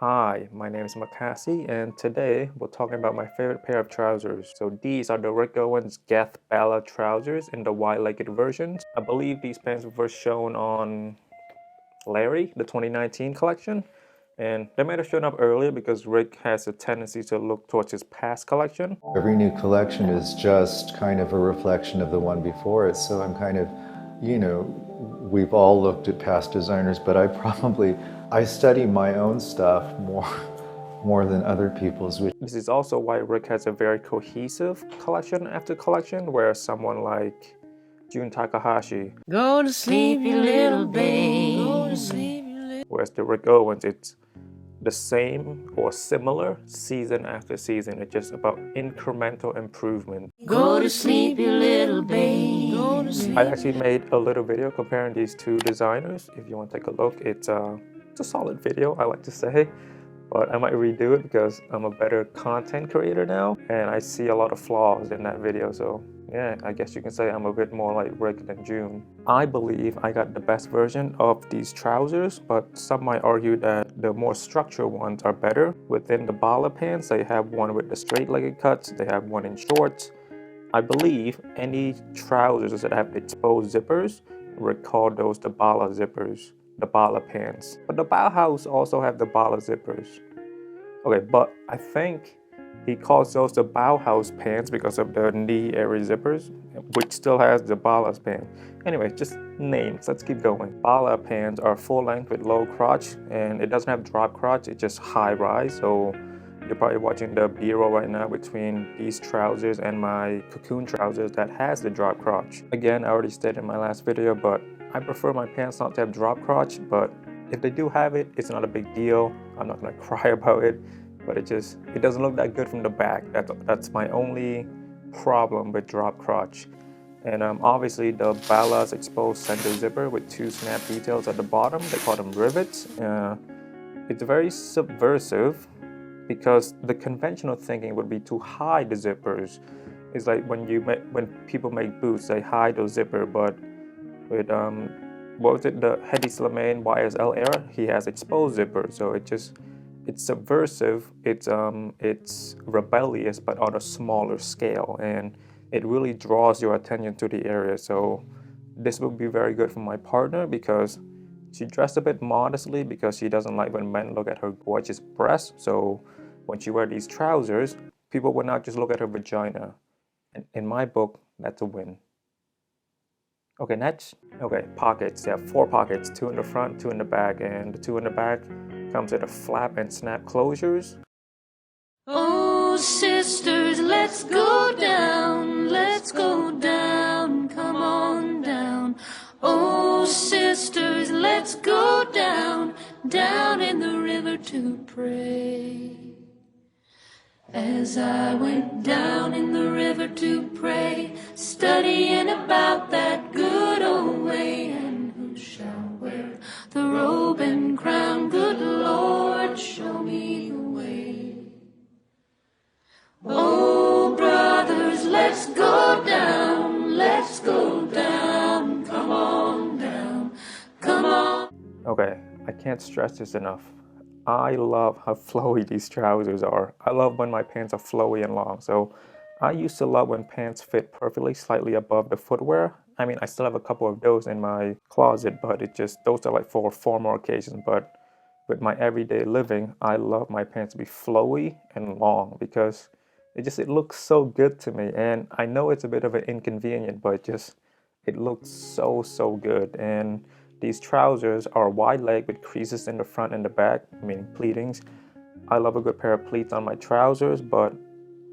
Hi, my name is Makasi, and today we're talking about my favorite pair of trousers. So these are the Rick Owens Geth Bala trousers in the wide-legged versions. I believe these pants were first shown on Larry, the 2019 collection, and they might have shown up earlier because Rick has a tendency to look towards his past collection. Every new collection is just kind of a reflection of the one before it. So I'm kind of, we've all looked at past designers, but I study my own stuff more than other people's. This is also why Rick has a very cohesive collection after collection, whereas someone like Jun Takahashi, Go to sleep, you little babe. Go to sleep, you little... Whereas the Rick Owens, it's the same or similar season after season. It's just about incremental improvement. Go to sleep, you little babe. Go to sleep. I actually made a little video comparing these two designers. If you want to take a look, it's a solid video, I like to say. But I might redo it because I'm a better content creator now, and I see a lot of flaws in that video. So yeah, I guess you can say I'm a bit more like Rick than June. I believe I got the best version of these trousers, but some might argue that the more structured ones are better. Within the Bala pants, they have one with the straight-legged cuts, they have one in shorts. I believe any trousers that have exposed zippers, Rick called those the Bala zippers, the Bala pants. But the Bauhaus also have the Bala zippers. Okay, but I think he calls those the Bauhaus pants because of the knee area zippers, which still has the Bala's pants. Anyway, just names. Let's keep going. Bala pants are full length with low crotch, and it doesn't have drop crotch, it's just high rise. So you're probably watching the B-roll right now between these trousers and my Cocoon trousers that has the drop crotch. Again, I already stated in my last video, but I prefer my pants not to have drop crotch, but if they do have it, it's not a big deal. I'm not gonna cry about it, but it doesn't look that good from the back. That's my only problem with drop crotch. And obviously the Bala's exposed center zipper with two snap details at the bottom, they call them rivets. It's very subversive because the conventional thinking would be to hide the zippers. It's like when people make boots, they hide those zippers, but with what was it, the Hedi Slimane YSL era, he has exposed zippers, so it's subversive, it's rebellious, but on a smaller scale, and it really draws your attention to the area. So this would be very good for my partner because she dressed a bit modestly because she doesn't like when men look at her gorgeous breasts. So when she wears these trousers, people would not just look at her vagina. And in my book, that's a win. Okay, next. Okay, pockets. They have 4 pockets, 2 in the front, 2 in the back, and the 2 in the back comes with a flap and snap closures. Oh, sisters, let's go down, come on down. Oh, sisters, let's go down in the river to pray. As I went down in the river to pray, studying about that good old way, and who shall wear the robe and crown? Good Lord, show me the way. Oh, brothers, let's go down, come on down, come on. Okay, I can't stress this enough. I love how flowy these trousers are. I love when my pants are flowy and long. So I used to love when pants fit perfectly slightly above the footwear. I mean, I still have a couple of those in my closet, but those are like for formal occasions. But with my everyday living, I love my pants to be flowy and long because it looks so good to me. And I know it's a bit of an inconvenience, but it looks so good. And these trousers are wide leg with creases in the front and the back, meaning pleatings. I love a good pair of pleats on my trousers, but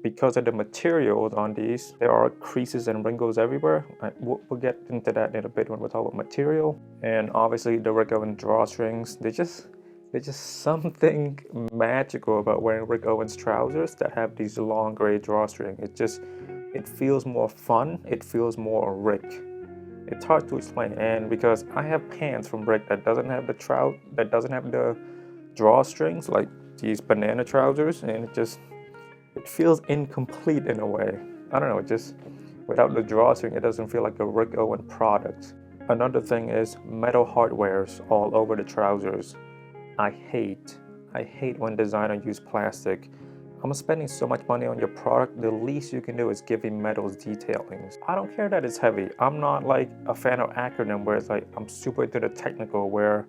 because of the materials on these, there are creases and wrinkles everywhere. We'll get into that in a bit when we talk about material. And obviously the Rick Owens drawstrings, there's just something magical about wearing Rick Owens trousers that have these long gray drawstrings. It feels more fun, it feels more Rick. It's hard to explain, and because I have pants from Rick that doesn't have the drawstrings, like these banana trousers, and it feels incomplete in a way. I don't know, without the drawstring, it doesn't feel like a Rick Owens product. Another thing is metal hardwares all over the trousers. I hate I hate when designers use plastic. I'm spending so much money on your product, the least you can do is give me metals detailings. I don't care that it's heavy. I'm not like a fan of acronym where it's like I'm super into the technical where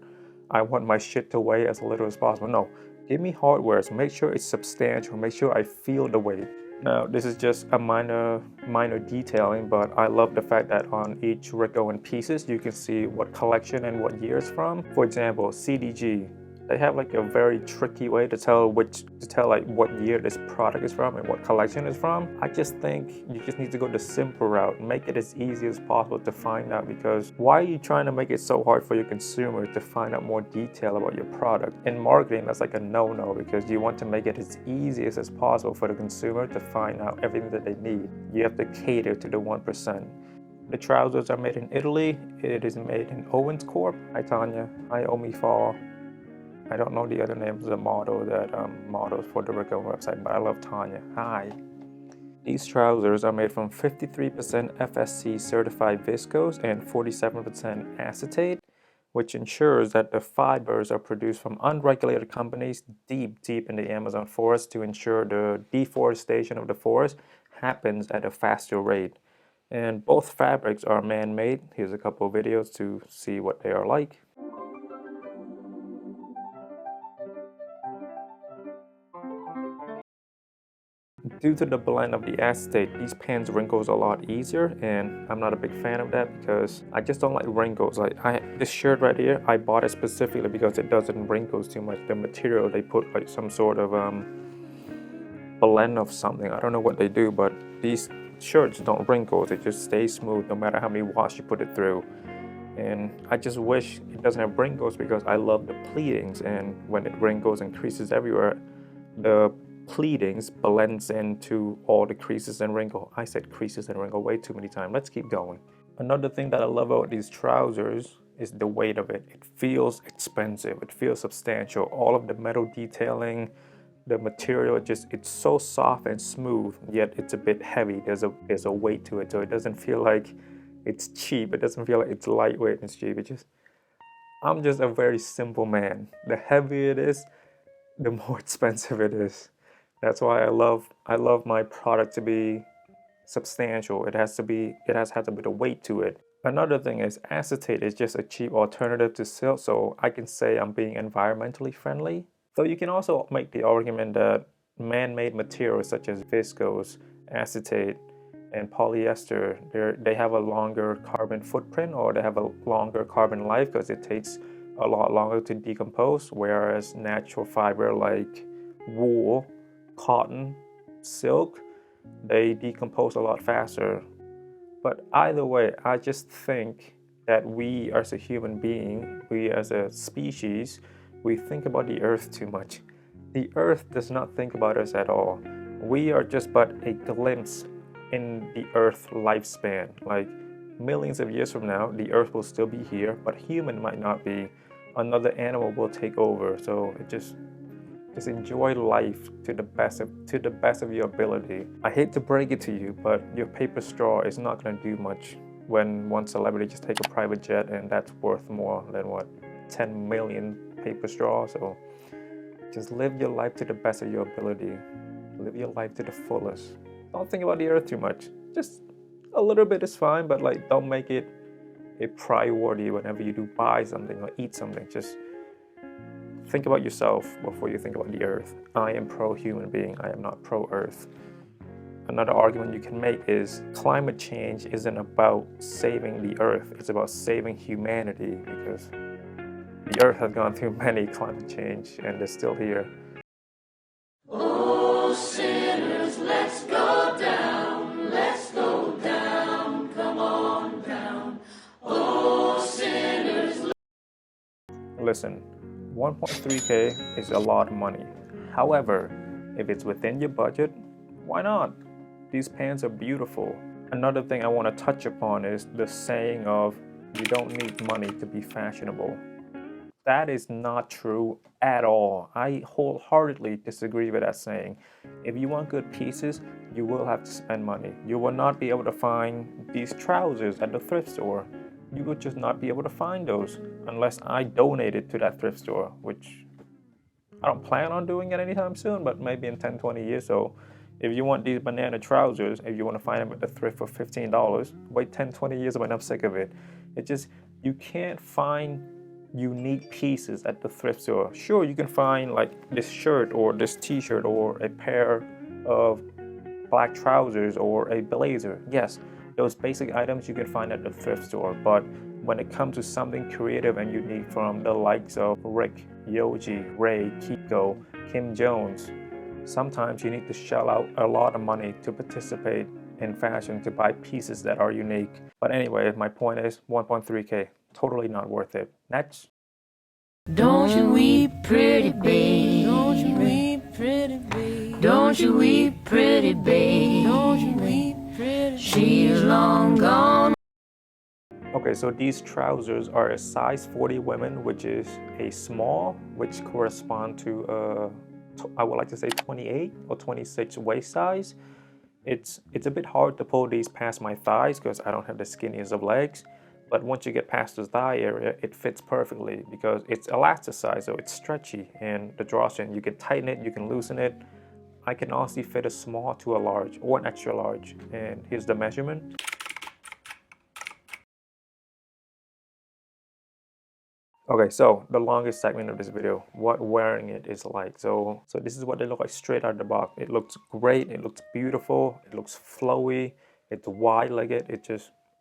I want my shit to weigh as little as possible. No, give me hardware, so make sure it's substantial, make sure I feel the weight. Now, this is just a minor detailing, but I love the fact that on each Ricoh in pieces, you can see what collection and what year it's from. For example, CDG. They have like a very tricky way to tell like what year this product is from and what collection it's from. I just think you just need to go the simple route, make it as easy as possible to find out, because why are you trying to make it so hard for your consumer to find out more detail about your product? In marketing, that's like a no-no, because you want to make it as easy as possible for the consumer to find out everything that they need. You have to cater to the 1%. The trousers are made in Italy. It is made in Owens Corp. Hi Tanya. Hi Omi Fall. I don't know the other names of the model that models for the Ricoh website, but I love Tanya. Hi. These trousers are made from 53% FSC certified viscose and 47% acetate, which ensures that the fibers are produced from unregulated companies deep in the Amazon forest to ensure the deforestation of the forest happens at a faster rate. And both fabrics are man-made. Here's a couple of videos to see what they are like. Due to the blend of the acetate, these pants wrinkles a lot easier, and I'm not a big fan of that because I just don't like wrinkles. Like this shirt right here, I bought it specifically because it doesn't wrinkles too much. The material, they put like some sort of blend of something. I don't know what they do, but these shirts don't wrinkle. They just stay smooth no matter how many washes you put it through. And I just wish it doesn't have wrinkles because I love the pleatings, and when it wrinkles and creases everywhere, the pleatings blends into all the creases and wrinkle. I said creases and wrinkle way too many times. Let's keep going. Another thing that I love about these trousers is the weight of it. It feels expensive. It feels substantial. All of the metal detailing, the material, it's so soft and smooth, yet it's a bit heavy. There's a weight to it, so it doesn't feel like it's cheap. It doesn't feel like it's lightweight and it's cheap. I'm just a very simple man. The heavier it is, the more expensive it is. That's why I love my product to be substantial. It has to have a bit of weight to it. Another thing is acetate is just a cheap alternative to silk, so I can say I'm being environmentally friendly. Though you can also make the argument that man-made materials such as viscose, acetate, and polyester, they have a longer carbon footprint, or they have a longer carbon life because it takes a lot longer to decompose, whereas natural fiber like wool, cotton, silk, they decompose a lot faster. But either way, I just think that we as a human being, we as a species, we think about the earth too much. The earth does not think about us at all. We are just but a glimpse in the earth lifespan. Like millions of years from now, the earth will still be here, but human might not be. Another animal will take over. So just enjoy life to the best of your ability. I hate to break it to you, but your paper straw is not going to do much when one celebrity just take a private jet, and that's worth more than what, 10 million paper straws. So just live your life to the best of your ability. Live your life to the fullest. Don't think about the earth too much. Just a little bit is fine, but like don't make it a priority whenever you do buy something or eat something. Just think about yourself before you think about the earth. I am pro-human being. I am not pro-earth. Another argument you can make is climate change isn't about saving the earth. It's about saving humanity, because the earth has gone through many climate change and they're still here. Oh, sinners, let's go down. Let's go down. Come on down. Oh, sinners. Listen, 1.3K is a lot of money. However, if it's within your budget, why not? These pants are beautiful. Another thing I want to touch upon is the saying of you don't need money to be fashionable. That is not true at all. I wholeheartedly disagree with that saying. If you want good pieces, you will have to spend money. You will not be able to find these trousers at the thrift store. You would just not be able to find those unless I donated to that thrift store, which I don't plan on doing it anytime soon, but maybe in 10-20 years. So if you want these banana trousers, if you want to find them at the thrift for $15, wait 10-20 years when I'm sick of it. It just, you can't find unique pieces at the thrift store. Sure, you can find like this shirt or this t-shirt or a pair of black trousers or a blazer. Yes, those basic items you can find at the thrift store, but when it comes to something creative and unique from the likes of Rick, Yoji, Ray, Kiko, Kim Jones, sometimes you need to shell out a lot of money to participate in fashion to buy pieces that are unique. But anyway, my point is 1.3K, totally not worth it. Next. Don't you weep, pretty babe. Don't you weep, pretty babe. Don't you weep, pretty babe. Don't you weep, pretty babe. She's long gone. Okay, so these trousers are a size 40 women, which is a small, which correspond to I would like to say 28 or 26 waist size. It's a bit hard to pull these past my thighs because I don't have the skinniest of legs. But once you get past the thigh area, it fits perfectly because it's elasticized, so it's stretchy. And the drawstring, you can tighten it, you can loosen it. I can honestly fit a small to a large or an extra large. And here's the measurement. Okay, so the longest segment of this video, what wearing it is like. So this is what they look like straight out of the box. It looks great, it looks beautiful, it looks flowy, it's wide-legged,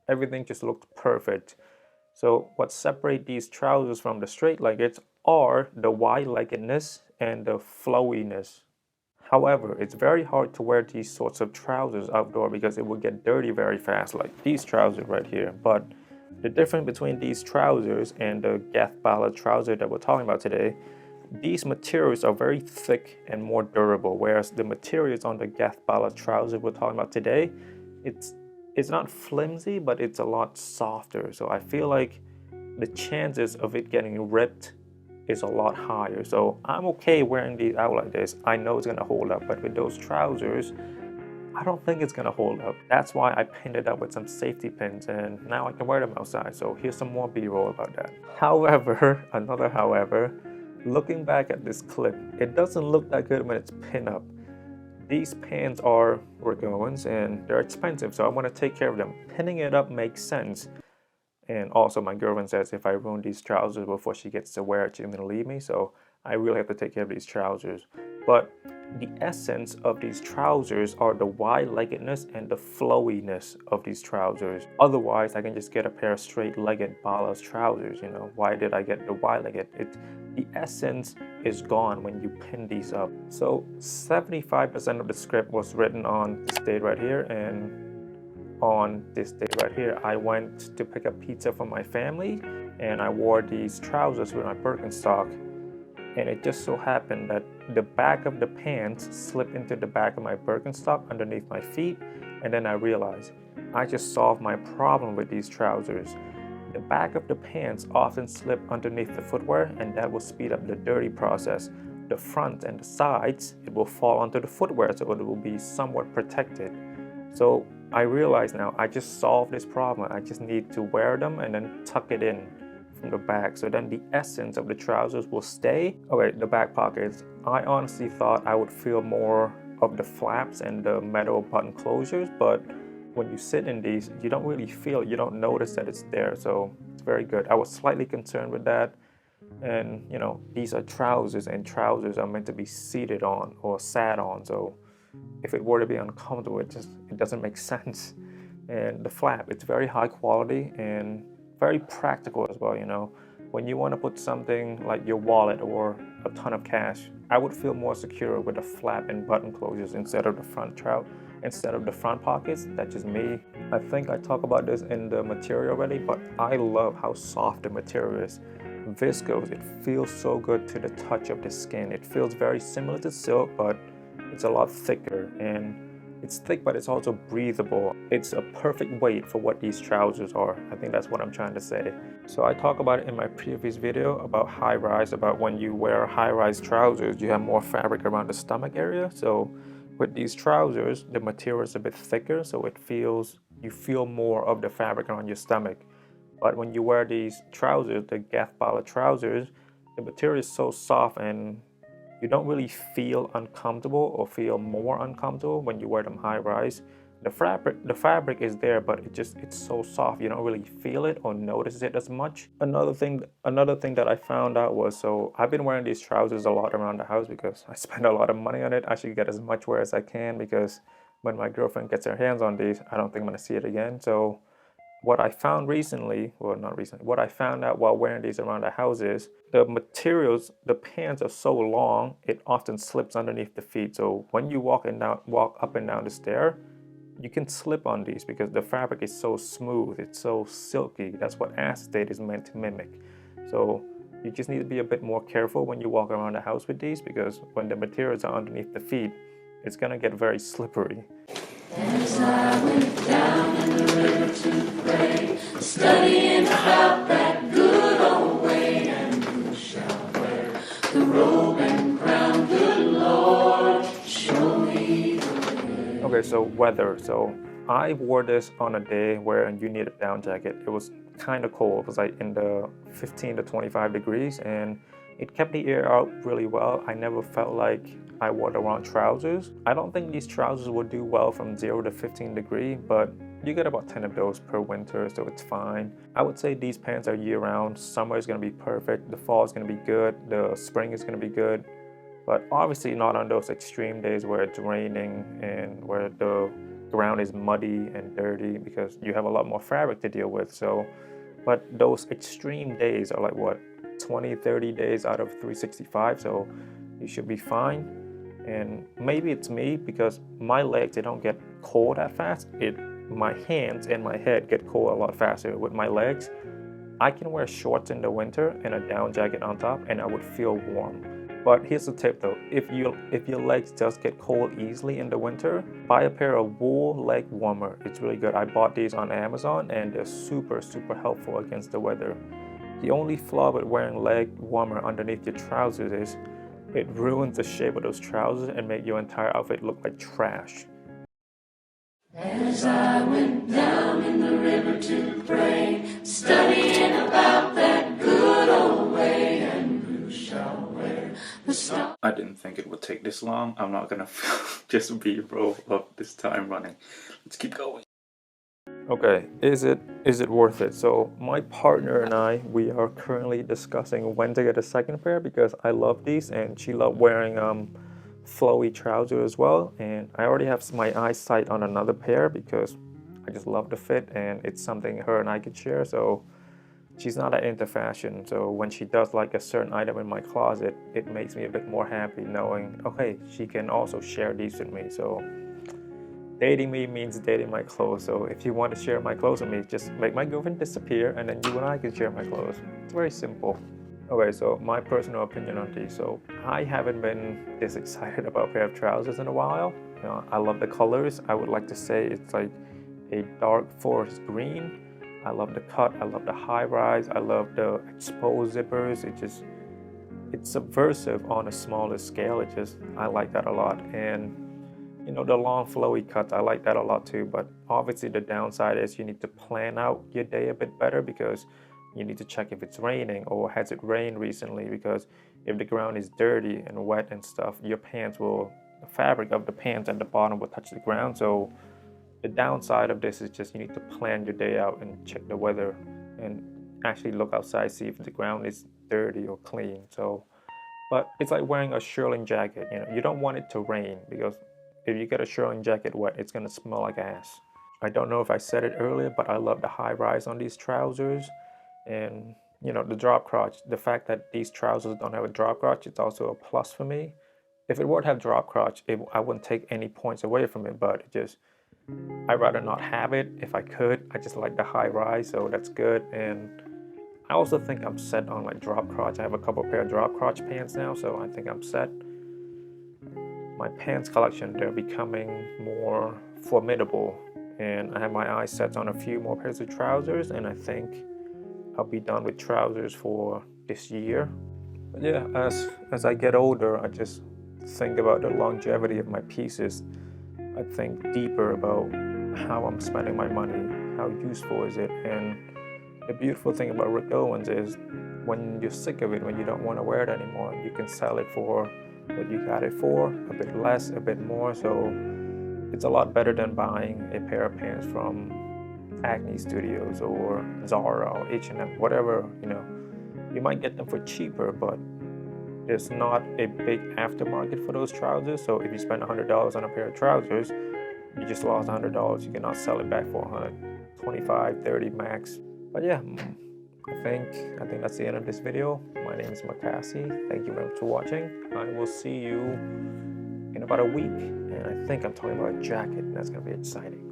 everything just looks perfect. So what separates these trousers from the straight-leggeds are the wide-leggedness and the flowiness. However, it's very hard to wear these sorts of trousers outdoor because it will get dirty very fast, like these trousers right here. But the difference between these trousers and the Geth Bala trouser that we're talking about today, these materials are very thick and more durable, whereas the materials on the Geth Bala trouser we're talking about today, it's not flimsy, but it's a lot softer. So I feel like the chances of it getting ripped is a lot higher. So I'm okay wearing these out like this. I know it's gonna hold up, but with those trousers, I don't think it's gonna hold up. That's why I pinned it up with some safety pins and now I can wear them outside. So here's some more B-roll about that. However, another however, looking back at this clip, it doesn't look that good when it's pinned up. These pants are Ragowans and they're expensive, so I want to take care of them. Pinning it up makes sense. And also my girlfriend says if I ruin these trousers before she gets to wear it, she's gonna leave me. So I really have to take care of these trousers. But the essence of these trousers are the wide-leggedness and the flowiness of these trousers. Otherwise, I can just get a pair of straight-legged Bala's trousers, you know. Why did I get the wide-legged? The essence is gone when you pin these up. So 75% of the script was written on this date right here, and on this day right here, I went to pick up pizza for my family, and I wore these trousers with my Birkenstock. And it just so happened that the back of the pants slipped into the back of my Birkenstock underneath my feet, and then I realized I just solved my problem with these trousers. The back of the pants often slip underneath the footwear, and that will speed up the dirty process. The front and the sides, it will fall onto the footwear, so it will be somewhat protected. So I realize now I just solved this problem. I just need to wear them and then tuck it in from the back, so then the essence of the trousers will stay. Okay, the back pockets. I honestly thought I would feel more of the flaps and the metal button closures, but when you sit in these, you don't really feel it. You don't notice that it's there, so it's very good. I was slightly concerned with that. And you know, these are trousers, and trousers are meant to be seated on or sat on, so if it were to be uncomfortable, it doesn't make sense. And the flap, it's very high quality and very practical as well, you know. When you want to put something like your wallet or a ton of cash, I would feel more secure with the flap and button closures instead of the front pockets. That's just me. I think I talked about this in the material already, but I love how soft the material is. Viscose, it feels so good to the touch of the skin. It feels very similar to silk, but it's a lot thicker, and it's thick, but it's also breathable. It's a perfect weight for what these trousers are. I think that's what I'm trying to say. So I talked about it in my previous video about high-rise, about when you wear high-rise trousers, you have more fabric around the stomach area. So with these trousers, the material is a bit thicker, so you feel more of the fabric around your stomach. But when you wear these trousers, the Geth Bala trousers, the material is so soft and you don't really feel uncomfortable or feel more uncomfortable when you wear them high rise. The fabric is there, but it's so soft you don't really feel it or notice it as much. Another thing that I found out was, so I've been wearing these trousers a lot around the house because I spend a lot of money on it. I should get as much wear as I can, because when my girlfriend gets her hands on these, I don't think I'm gonna see it again. So what I found recently, well, not recently, what I found out while wearing these around the house is the materials, the pants are so long, it often slips underneath the feet. So when you walk up and down the stair, you can slip on these because the fabric is so smooth, it's so silky. That's what acetate is meant to mimic. So you just need to be a bit more careful when you walk around the house with these, because when the materials are underneath the feet, it's gonna get very slippery. As I went down in the river to pray, studying about that good old way, and who shall wear the robe and crown, good Lord, show me the way. Okay, so weather. So I wore this on a day where you need a down jacket. It was kind of cold. It was like in the 15 to 25 degrees, and it kept the air out really well. I never felt like I wore the wrong trousers. I don't think these trousers will do well from 0 to 15 degree, but you get about 10 of those per winter, so it's fine. I would say these pants are year-round. Summer is gonna be perfect. The fall is gonna be good. The spring is gonna be good. But obviously not on those extreme days where it's raining and where the ground is muddy and dirty, because you have a lot more fabric to deal with. So, but those extreme days are like what, 20, 30 days out of 365, so you should be fine. And maybe it's me, because my legs, they don't get cold that fast. My hands and my head get cold a lot faster. With my legs, I can wear shorts in the winter and a down jacket on top, and I would feel warm. But here's the tip though, if your legs just get cold easily in the winter, buy a pair of wool leg warmer. It's really good. I bought these on Amazon, and they're super, super helpful against the weather. The only flaw with wearing leg warmer underneath your trousers is it ruins the shape of those trousers and make your entire outfit look like trash. As I went down in the river to pray, studying about that good old way, and who shall wear the star. I didn't think it would take this long. I'm not gonna just B-roll of this time running. Let's keep going. Okay, is it worth it? So my partner and I, we are currently discussing when to get a second pair, because I love these and she loved wearing flowy trousers as well. And I already have my eyesight on another pair because I just love the fit and it's something her and I could share. So she's not that into fashion. So when she does like a certain item in my closet, it makes me a bit more happy knowing, okay, she can also share these with me. So dating me means dating my clothes. So if you want to share my clothes with me, just make my girlfriend disappear and then you and I can share my clothes. It's very simple. Okay, so my personal opinion on these. So I haven't been this excited about a pair of trousers in a while. You know, I love the colors. I would like to say it's like a dark forest green. I love the cut. I love the high rise. I love the exposed zippers. It's subversive on a smaller scale. I like that a lot. And you know, the long flowy cuts, I like that a lot too, but obviously the downside is you need to plan out your day a bit better, because you need to check if it's raining or has it rained recently, because if the ground is dirty and wet and stuff, the fabric of the pants at the bottom will touch the ground. So the downside of this is just you need to plan your day out and check the weather and actually look outside, see if the ground is dirty or clean. So, but it's like wearing a shearling jacket, you know, you don't want it to rain, because if you get a shearling jacket wet, it's gonna smell like ass. I don't know if I said it earlier, but I love the high rise on these trousers. And you know, the drop crotch, the fact that these trousers don't have a drop crotch, it's also a plus for me. If it were to have drop crotch, I wouldn't take any points away from it, but I'd rather not have it if I could. I just like the high rise, so that's good. And I also think I'm set on like drop crotch. I have a couple pair of drop crotch pants now, so I think I'm set. My pants collection, they're becoming more formidable, and I have my eyes set on a few more pairs of trousers, and I think I'll be done with trousers for this year. But yeah, as I get older, I just think about the longevity of my pieces. I think deeper about how I'm spending my money, how useful is it. And the beautiful thing about Rick Owens is when you're sick of it, when you don't want to wear it anymore, you can sell it for what you got it for, a bit less, a bit more. So it's a lot better than buying a pair of pants from Acne Studios or Zara or H&M, whatever, you know. You might get them for cheaper, but there's not a big aftermarket for those trousers. So if you spend $100 on a pair of trousers, you just lost $100. You cannot sell it back for 125, 30 max. But yeah, I think that's the end of this video. My name is Makasi. Thank you very much for watching. I will see you in about a week. And I think I'm talking about a jacket. That's gonna be exciting.